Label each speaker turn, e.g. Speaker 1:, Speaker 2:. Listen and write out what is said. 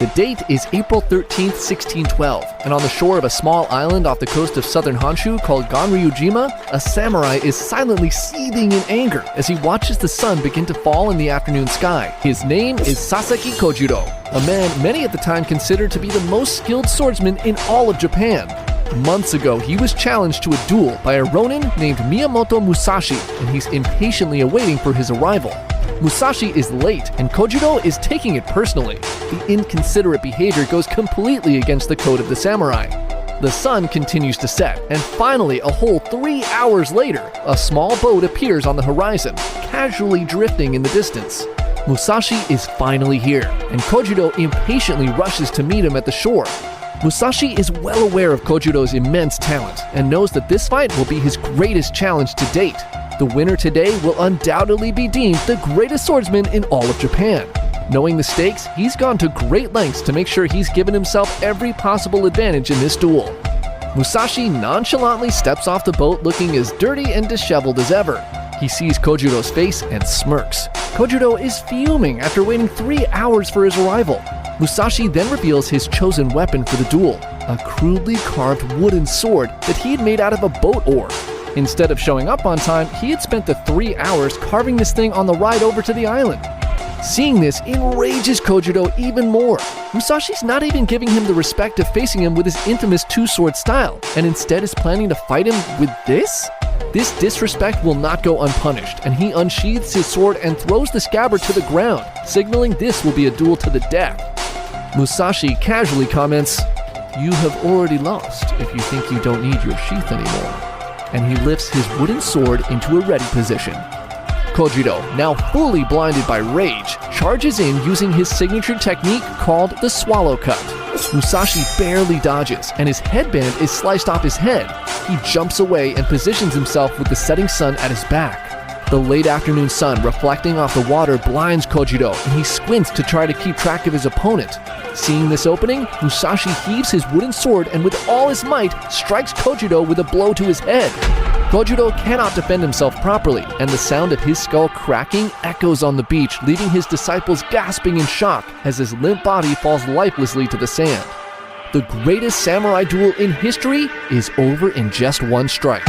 Speaker 1: The date is April 13th, 1612, and on the shore of a small island off the coast of southern Honshu called Ganryujima, a samurai is silently seething in anger as he watches the sun begin to fall in the afternoon sky. His name is Sasaki Kojiro, a man many at the time considered to be the most skilled swordsman in all of Japan. Months ago, he was challenged to a duel by a ronin named Miyamoto Musashi, and he's impatiently awaiting for his arrival. Musashi is late, and Kojiro is taking it personally. The inconsiderate behavior goes completely against the code of the samurai. The sun continues to set, and finally, a whole 3 hours later, a small boat appears on the horizon, casually drifting in the distance. Musashi is finally here, and Kojiro impatiently rushes to meet him at the shore. Musashi is well aware of Kojiro's immense talent, and knows that this fight will be his greatest challenge to date. The winner today will undoubtedly be deemed the greatest swordsman in all of Japan. Knowing the stakes, he's gone to great lengths to make sure he's given himself every possible advantage in this duel. Musashi nonchalantly steps off the boat looking as dirty and disheveled as ever. He sees Kojiro's face and smirks. Kojiro is fuming after waiting 3 hours for his arrival. Musashi then reveals his chosen weapon for the duel, a crudely carved wooden sword that he had made out of a boat oar. Instead of showing up on time, he had spent the 3 hours carving this thing on the ride over to the island. Seeing this enrages Kojiro even more. Musashi's not even giving him the respect of facing him with his infamous two-sword style, and instead is planning to fight him with this? This disrespect will not go unpunished, and he unsheathes his sword and throws the scabbard to the ground, signaling this will be a duel to the death. Musashi casually comments, "You have already lost if you think you don't need your sheath anymore," and he lifts his wooden sword into a ready position. Kojiro, now fully blinded by rage, charges in using his signature technique called the swallow cut. Musashi barely dodges, and his headband is sliced off his head. He jumps away and positions himself with the setting sun at his back. The late afternoon sun reflecting off the water blinds Kojiro, and he squints to try to keep track of his opponent. Seeing this opening, Musashi heaves his wooden sword and with all his might strikes Kojiro with a blow to his head. Kojiro cannot defend himself properly, and the sound of his skull cracking echoes on the beach, leaving his disciples gasping in shock as his limp body falls lifelessly to the sand. The greatest samurai duel in history is over in just one strike.